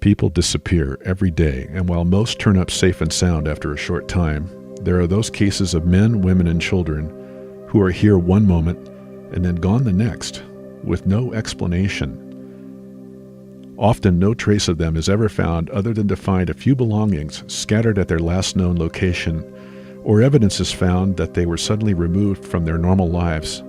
people disappear every day, and while most turn up safe and sound after a short time, there are those cases of men, women, and children who are here one moment and then gone the next, with no explanation. Often no trace of them is ever found other than to find a few belongings scattered at their last known location, or evidence is found that they were suddenly removed from their normal lives.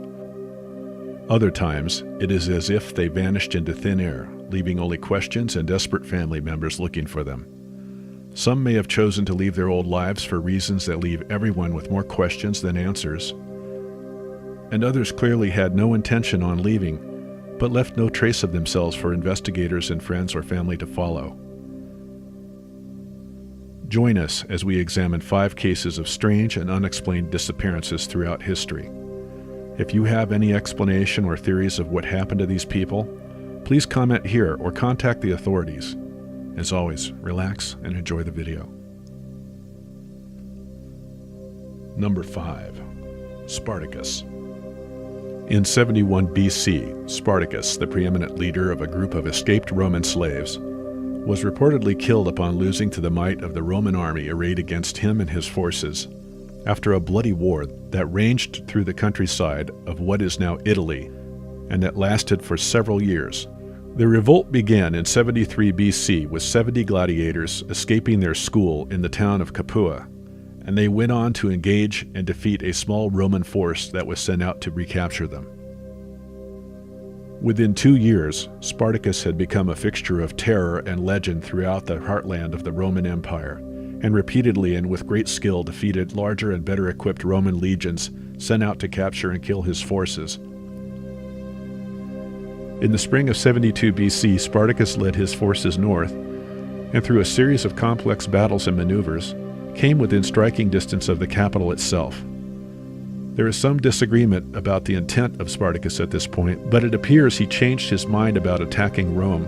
Other times, it is as if they vanished into thin air, leaving only questions and desperate family members looking for them. Some may have chosen to leave their old lives for reasons that leave everyone with more questions than answers, and others clearly had no intention on leaving, but left no trace of themselves for investigators and friends or family to follow. Join us as we examine 5 cases of strange and unexplained disappearances throughout history. If you have any explanation or theories of what happened to these people, please comment here or contact the authorities. As always, relax and enjoy the video. Number 5. Spartacus. In 71 BC, Spartacus, the preeminent leader of a group of escaped Roman slaves, was reportedly killed upon losing to the might of the Roman army arrayed against him and his forces, after a bloody war that ranged through the countryside of what is now Italy, and that lasted for several years. The revolt began in 73 BC with 70 gladiators escaping their school in the town of Capua, and they went on to engage and defeat a small Roman force that was sent out to recapture them. Within 2 years, Spartacus had become a fixture of terror and legend throughout the heartland of the Roman Empire, and repeatedly and with great skill defeated larger and better equipped Roman legions sent out to capture and kill his forces. In the spring of 72 BC, Spartacus led his forces north, and through a series of complex battles and maneuvers, came within striking distance of the capital itself. There is some disagreement about the intent of Spartacus at this point, but it appears he changed his mind about attacking Rome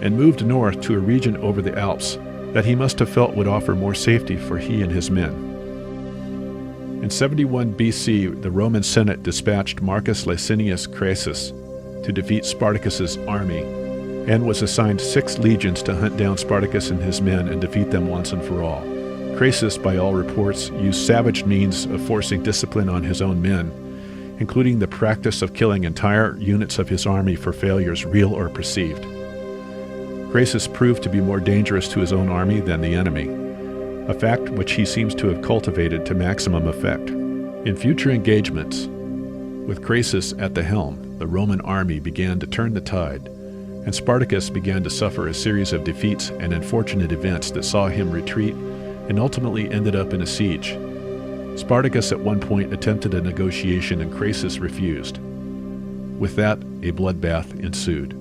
and moved north to a region over the Alps that he must have felt would offer more safety for he and his men. In 71 BC, the Roman Senate dispatched Marcus Licinius Crassus to defeat Spartacus's army, and was assigned 6 legions to hunt down Spartacus and his men and defeat them once and for all. Crassus, by all reports, used savage means of forcing discipline on his own men, including the practice of killing entire units of his army for failures real or perceived. Crassus proved to be more dangerous to his own army than the enemy, a fact which he seems to have cultivated to maximum effect. In future engagements, with Crassus at the helm, the Roman army began to turn the tide, and Spartacus began to suffer a series of defeats and unfortunate events that saw him retreat and ultimately ended up in a siege. Spartacus at one point attempted a negotiation and Crassus refused. With that, a bloodbath ensued.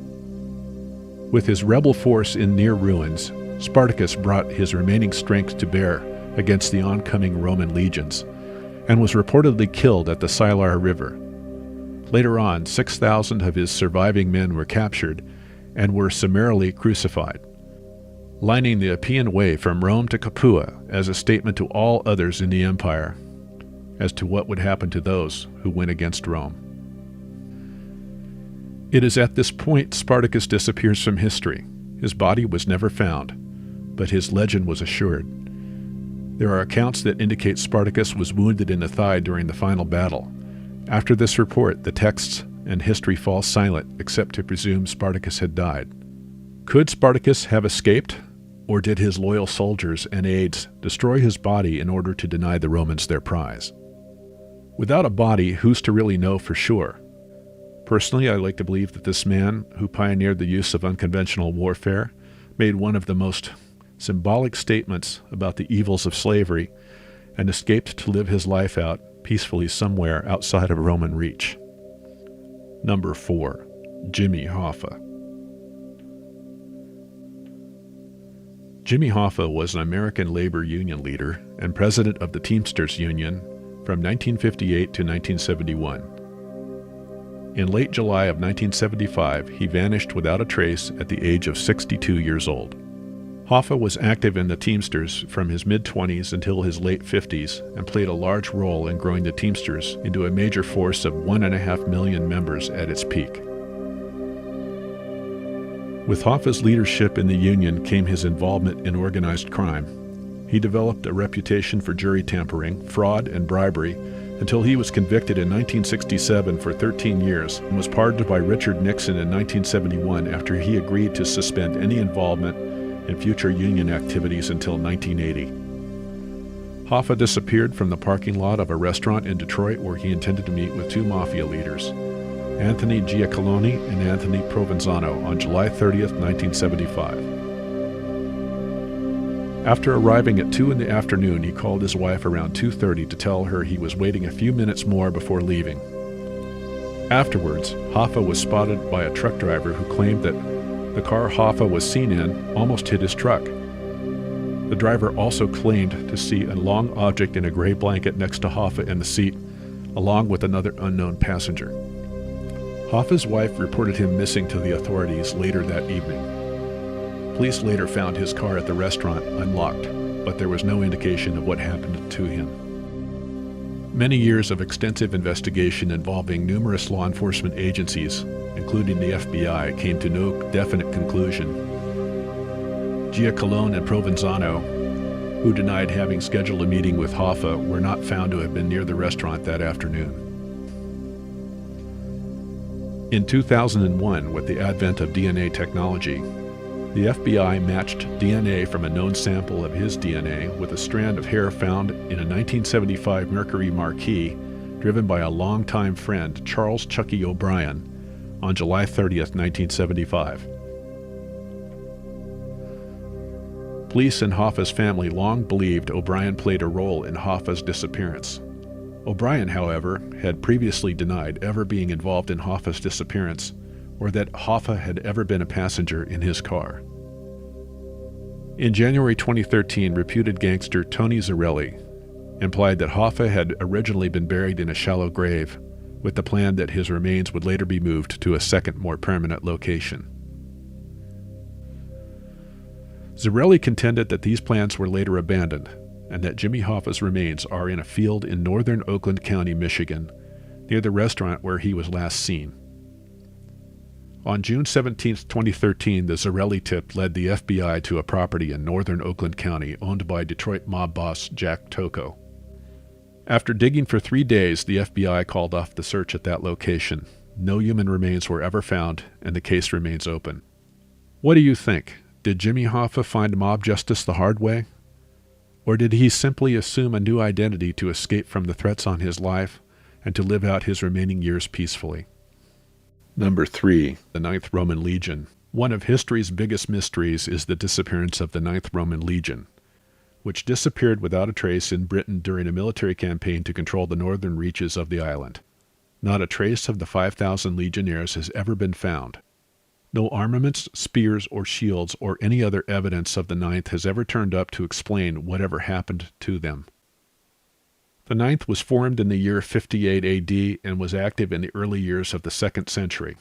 With his rebel force in near ruins, Spartacus brought his remaining strength to bear against the oncoming Roman legions, and was reportedly killed at the Silar River. Later on, 6,000 of his surviving men were captured and were summarily crucified, lining the Appian Way from Rome to Capua as a statement to all others in the empire as to what would happen to those who went against Rome. It is at this point Spartacus disappears from history. His body was never found, but his legend was assured. There are accounts that indicate Spartacus was wounded in the thigh during the final battle. After this report, the texts and history fall silent except to presume Spartacus had died. Could Spartacus have escaped, or did his loyal soldiers and aides destroy his body in order to deny the Romans their prize? Without a body, who's to really know for sure? Personally, I like to believe that this man, who pioneered the use of unconventional warfare, made one of the most symbolic statements about the evils of slavery and escaped to live his life out peacefully somewhere outside of Roman reach. Number 4. Jimmy Hoffa. Jimmy Hoffa was an American labor union leader and president of the Teamsters Union from 1958 to 1971. In late July of 1975, he vanished without a trace at the age of 62 years old. Hoffa was active in the Teamsters from his mid-20s until his late 50s and played a large role in growing the Teamsters into a major force of 1.5 million members at its peak. With Hoffa's leadership in the Union came his involvement in organized crime. He developed a reputation for jury tampering, fraud, and bribery until he was convicted in 1967 for 13 years and was pardoned by Richard Nixon in 1971 after he agreed to suspend any involvement in future Union activities until 1980. Hoffa disappeared from the parking lot of a restaurant in Detroit where he intended to meet with two mafia leaders, Anthony Giacalone and Anthony Provenzano, on July 30th, 1975. After arriving at 2 in the afternoon, he called his wife around 2:30 to tell her he was waiting a few minutes more before leaving. Afterwards, Hoffa was spotted by a truck driver who claimed that the car Hoffa was seen in almost hit his truck. The driver also claimed to see a long object in a gray blanket next to Hoffa in the seat, along with another unknown passenger. Hoffa's wife reported him missing to the authorities later that evening. Police later found his car at the restaurant unlocked, but there was no indication of what happened to him. Many years of extensive investigation involving numerous law enforcement agencies, including the FBI, came to no definite conclusion. Giacalone and Provenzano, who denied having scheduled a meeting with Hoffa, were not found to have been near the restaurant that afternoon. In 2001, with the advent of DNA technology, the FBI matched DNA from a known sample of his DNA with a strand of hair found in a 1975 Mercury Marquis driven by a longtime friend, Charles Chucky O'Brien, on July 30th, 1975. Police and Hoffa's family long believed O'Brien played a role in Hoffa's disappearance. O'Brien, however, had previously denied ever being involved in Hoffa's disappearance or that Hoffa had ever been a passenger in his car. In January 2013, reputed gangster Tony Zarelli implied that Hoffa had originally been buried in a shallow grave, with the plan that his remains would later be moved to a second, more permanent location. Zarelli contended that these plans were later abandoned, and that Jimmy Hoffa's remains are in a field in northern Oakland County, Michigan, near the restaurant where he was last seen. On June 17, 2013, the Zarelli tip led the FBI to a property in northern Oakland County owned by Detroit mob boss Jack Tocco. After digging for 3 days, the FBI called off the search at that location. No human remains were ever found, and the case remains open. What do you think? Did Jimmy Hoffa find mob justice the hard way? Or did he simply assume a new identity to escape from the threats on his life and to live out his remaining years peacefully? Number 3. The Ninth Roman Legion. One of history's biggest mysteries is the disappearance of the Ninth Roman Legion, which disappeared without a trace in Britain during a military campaign to control the northern reaches of the island. Not a trace of the 5,000 legionnaires has ever been found. No armaments, spears, or shields, or any other evidence of the Ninth has ever turned up to explain whatever happened to them. The Ninth was formed in the year 58 AD and was active in the early years of the 2nd century.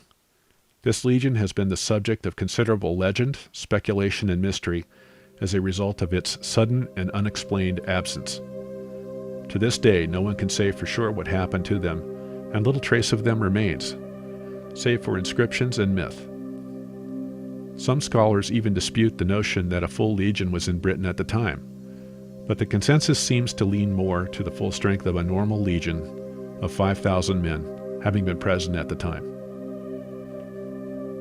This legion has been the subject of considerable legend, speculation, and mystery as a result of its sudden and unexplained absence. To this day, no one can say for sure what happened to them, and little trace of them remains, save for inscriptions and myth. Some scholars even dispute the notion that a full legion was in Britain at the time, but the consensus seems to lean more to the full strength of a normal legion of 5,000 men having been present at the time.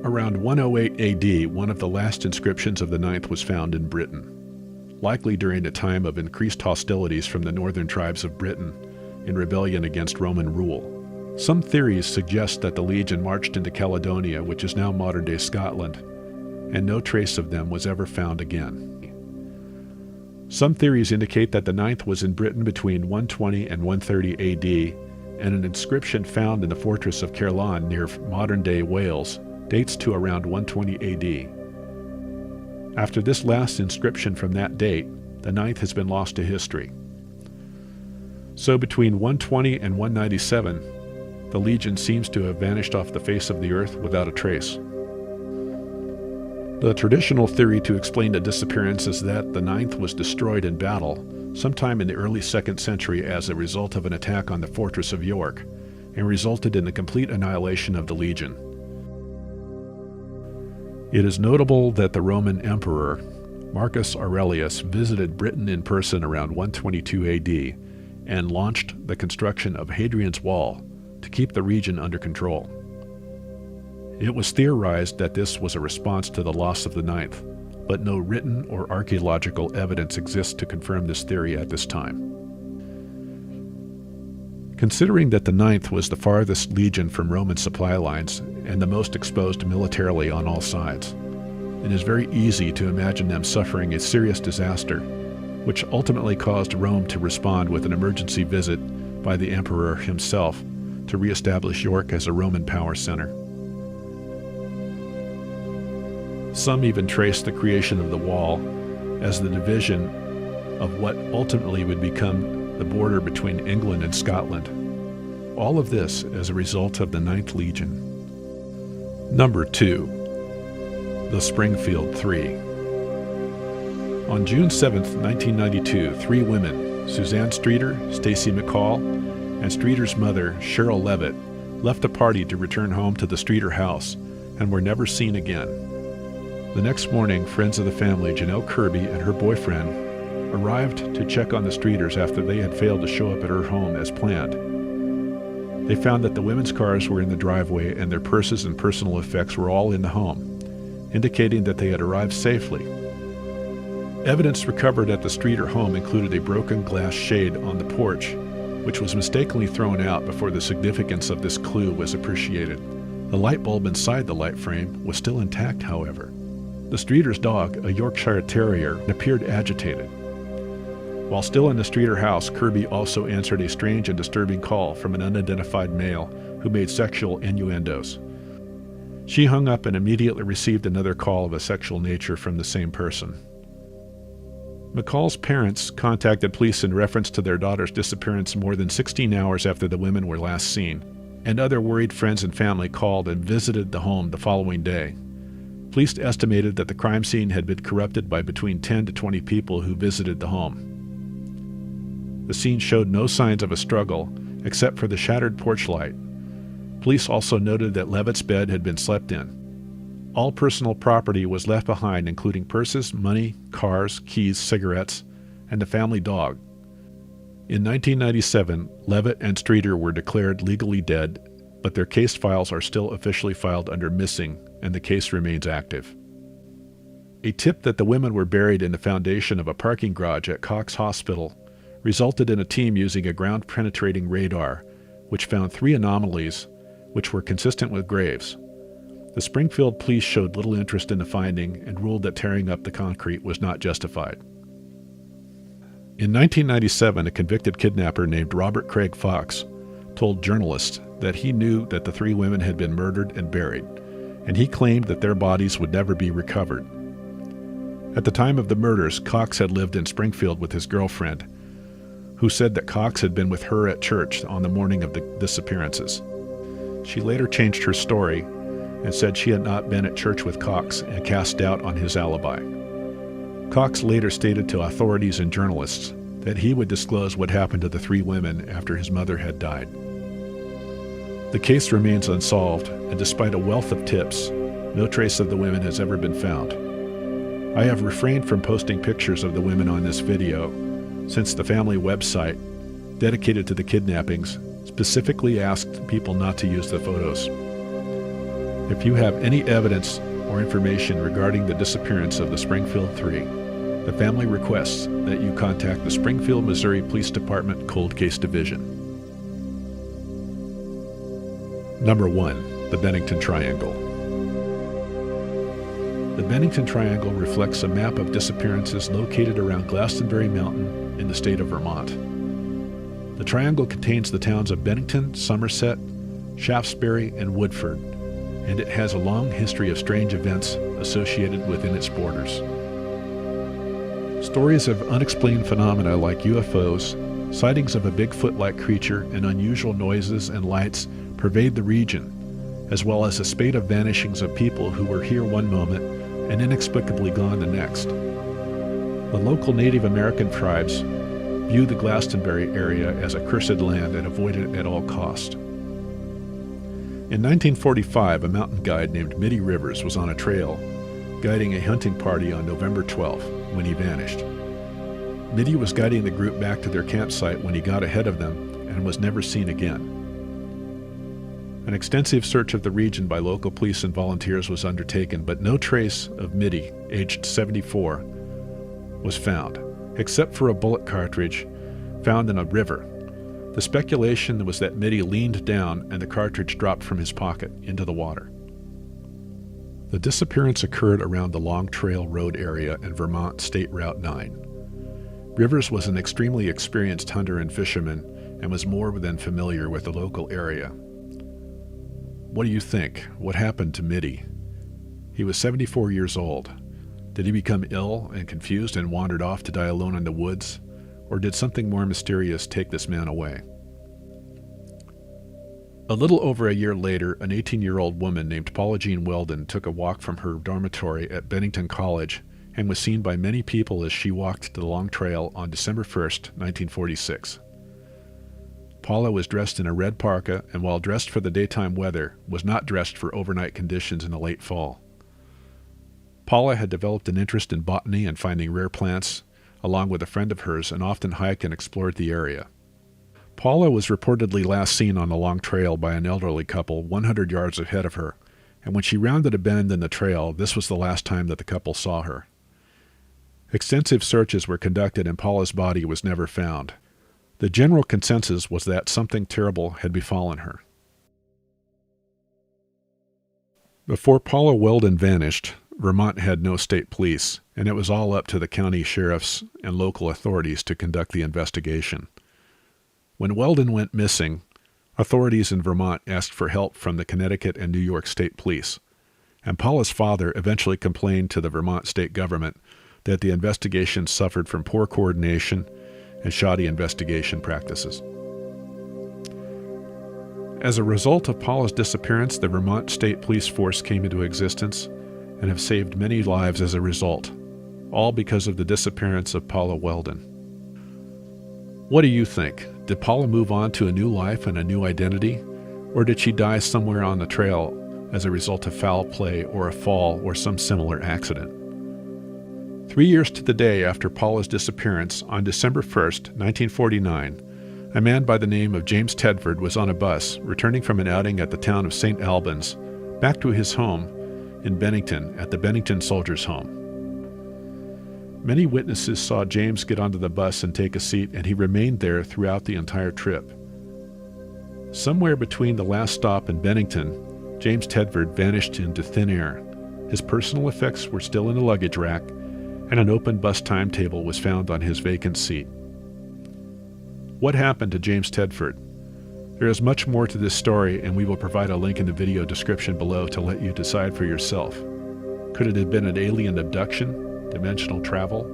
Around 108 AD, one of the last inscriptions of the Ninth was found in Britain, likely during a time of increased hostilities from the northern tribes of Britain in rebellion against Roman rule. Some theories suggest that the legion marched into Caledonia, which is now modern-day Scotland, and no trace of them was ever found again. Some theories indicate that the Ninth was in Britain between 120 and 130 AD, and an inscription found in the fortress of Caerleon near modern-day Wales dates to around 120 AD. After this last inscription from that date, the Ninth has been lost to history. So between 120 and 197, the legion seems to have vanished off the face of the earth without a trace. The traditional theory to explain the disappearance is that the Ninth was destroyed in battle sometime in the early 2nd century as a result of an attack on the fortress of York, and resulted in the complete annihilation of the legion. It is notable that the Roman Emperor Marcus Aurelius visited Britain in person around 122 AD and launched the construction of Hadrian's Wall to keep the region under control. It was theorized that this was a response to the loss of the Ninth, but no written or archaeological evidence exists to confirm this theory at this time. Considering that the Ninth was the farthest legion from Roman supply lines and the most exposed militarily on all sides, it is very easy to imagine them suffering a serious disaster, which ultimately caused Rome to respond with an emergency visit by the emperor himself to reestablish York as a Roman power center. Some even trace the creation of the wall as the division of what ultimately would become the border between England and Scotland. All of this as a result of the Ninth Legion. Number 2. The Springfield Three. On June 7, 1992, three women, Suzanne Streeter, Stacy McCall, and Streeter's mother, Cheryl Levitt, left a party to return home to the Streeter house and were never seen again. The next morning, friends of the family, Janelle Kirby and her boyfriend, arrived to check on the Streeters after they had failed to show up at her home as planned. They found that the women's cars were in the driveway and their purses and personal effects were all in the home, indicating that they had arrived safely. Evidence recovered at the Streeter home included a broken glass shade on the porch, which was mistakenly thrown out before the significance of this clue was appreciated. The light bulb inside the light frame was still intact, however. The Streeter's dog, a Yorkshire Terrier, appeared agitated. While still in the Streeter house, Kirby also answered a strange and disturbing call from an unidentified male who made sexual innuendos. She hung up and immediately received another call of a sexual nature from the same person. McCall's parents contacted police in reference to their daughter's disappearance more than 16 hours after the women were last seen, and other worried friends and family called and visited the home the following day. Police estimated that the crime scene had been corrupted by between 10 to 20 people who visited the home. The scene showed no signs of a struggle, except for the shattered porch light. Police also noted that Levitt's bed had been slept in. All personal property was left behind, including purses, money, cars, keys, cigarettes, and the family dog. In 1997, Levitt and Streeter were declared legally dead, but their case files are still officially filed under missing, and the case remains active. A tip that the women were buried in the foundation of a parking garage at Cox Hospital resulted in a team using a ground-penetrating radar, which found 3 anomalies which were consistent with graves. The Springfield police showed little interest in the finding and ruled that tearing up the concrete was not justified. In 1997, a convicted kidnapper named Robert Craig Fox told journalists that he knew that the 3 women had been murdered and buried, and he claimed that their bodies would never be recovered. At the time of the murders, Cox had lived in Springfield with his girlfriend, who said that Cox had been with her at church on the morning of the disappearances. She later changed her story and said she had not been at church with Cox and cast doubt on his alibi. Cox later stated to authorities and journalists that he would disclose what happened to the 3 women after his mother had died. The case remains unsolved, and despite a wealth of tips, no trace of the women has ever been found. I have refrained from posting pictures of the women on this video, since the family website, dedicated to the kidnappings, specifically asked people not to use the photos. If you have any evidence or information regarding the disappearance of the Springfield Three, the family requests that you contact the Springfield, Missouri Police Department Cold Case Division. Number 1. The Bennington Triangle. The Bennington Triangle reflects a map of disappearances located around Glastonbury Mountain in the state of Vermont. The triangle contains the towns of Bennington, Somerset, Shaftesbury, and Woodford, and it has a long history of strange events associated within its borders. Stories of unexplained phenomena like UFOs, sightings of a Bigfoot-like creature, and unusual noises and lights pervade the region, as well as a spate of vanishings of people who were here one moment and inexplicably gone the next. The local Native American tribes view the Glastonbury area as a cursed land and avoid it at all cost. In 1945, a mountain guide named Mitty Rivers was on a trail guiding a hunting party on November 12th when he vanished. Mitty was guiding the group back to their campsite when he got ahead of them and was never seen again. An extensive search of the region by local police and volunteers was undertaken, but no trace of Mitty, aged 74, was found, except for a bullet cartridge found in a river. The speculation was that Mitty leaned down and the cartridge dropped from his pocket into the water. The disappearance occurred around the Long Trail Road area in Vermont State Route 9. Rivers was an extremely experienced hunter and fisherman and was more than familiar with the local area. What do you think? What happened to Mitty? He was 74 years old. Did he become ill and confused and wandered off to die alone in the woods? Or did something more mysterious take this man away? A little over a year later, an 18-year-old woman named Paula Jean Weldon took a walk from her dormitory at Bennington College and was seen by many people as she walked the Long Trail on December 1st, 1946. Paula was dressed in a red parka and, while dressed for the daytime weather, was not dressed for overnight conditions in the late fall. Paula had developed an interest in botany and finding rare plants, along with a friend of hers, and often hiked and explored the area. Paula was reportedly last seen on the Long Trail by an elderly couple 100 yards ahead of her, and when she rounded a bend in the trail, this was the last time that the couple saw her. Extensive searches were conducted and Paula's body was never found. The general consensus was that something terrible had befallen her. Before Paula Weldon vanished, Vermont had no state police, and it was all up to the county sheriffs and local authorities to conduct the investigation. When Weldon went missing, authorities in Vermont asked for help from the Connecticut and New York state police, and Paula's father eventually complained to the Vermont state government that the investigation suffered from poor coordination and shoddy investigation practices. As a result of Paula's disappearance, the Vermont State Police Force came into existence and have saved many lives as a result, all because of the disappearance of Paula Weldon. What do you think? Did Paula move on to a new life and a new identity, or did she die somewhere on the trail as a result of foul play or a fall or some similar accident? 3 years to the day after Paula's disappearance, on December 1st, 1949, a man by the name of James Tedford was on a bus returning from an outing at the town of St. Albans back to his home in Bennington at the Bennington Soldiers' Home. Many witnesses saw James get onto the bus and take a seat, and he remained there throughout the entire trip. Somewhere between the last stop and Bennington, James Tedford vanished into thin air. His personal effects were still in a luggage rack, and an open bus timetable was found on his vacant seat. What happened to James Tedford? There is much more to this story, and we will provide a link in the video description below to let you decide for yourself. Could it have been an alien abduction, dimensional travel,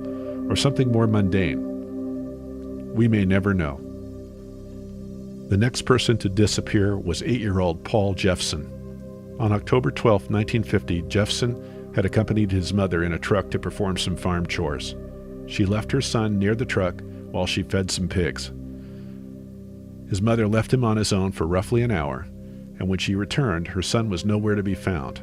or something more mundane? We may never know. The next person to disappear was 8-year-old Paul Jeffson. On October 12, 1950, Jeffson had accompanied his mother in a truck to perform some farm chores. She left her son near the truck while she fed some pigs. His mother left him on his own for roughly an hour, and when she returned, her son was nowhere to be found.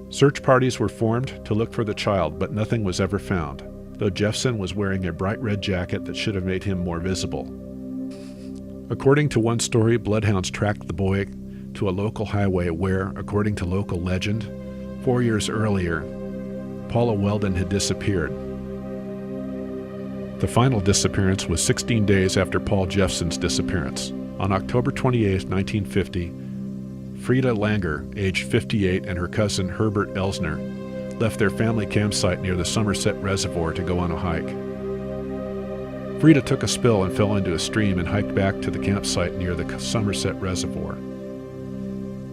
Search parties were formed to look for the child, but nothing was ever found, though Jeffson was wearing a bright red jacket that should have made him more visible. According to one story, bloodhounds tracked the boy to a local highway where, according to local legend, 4 years earlier, Paula Weldon had disappeared. The final disappearance was 16 days after Paul Jeffson's disappearance. On October 28, 1950, Frida Langer, age 58, and her cousin Herbert Elsner left their family campsite near the Somerset Reservoir to go on a hike. Frida took a spill and fell into a stream and hiked back to the campsite near the Somerset Reservoir.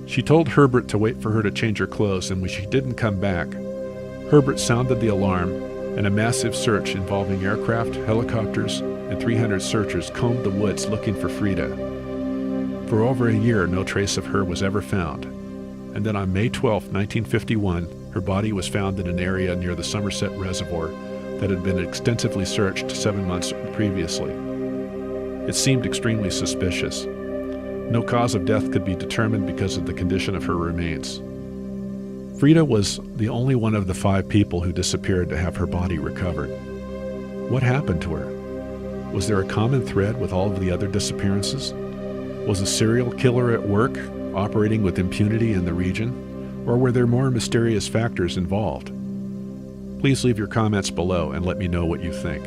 She told Herbert to wait for her to change her clothes, and when she didn't come back, Herbert sounded the alarm, and a massive search involving aircraft, helicopters, and 300 searchers combed the woods looking for Frida. For over a year, no trace of her was ever found, and then on May 12, 1951, her body was found in an area near the Somerset Reservoir that had been extensively searched 7 months previously. It seemed extremely suspicious. No cause of death could be determined because of the condition of her remains. Frida was the only one of the 5 people who disappeared to have her body recovered. What happened to her? Was there a common thread with all of the other disappearances? Was a serial killer at work, operating with impunity in the region? Or were there more mysterious factors involved? Please leave your comments below and let me know what you think.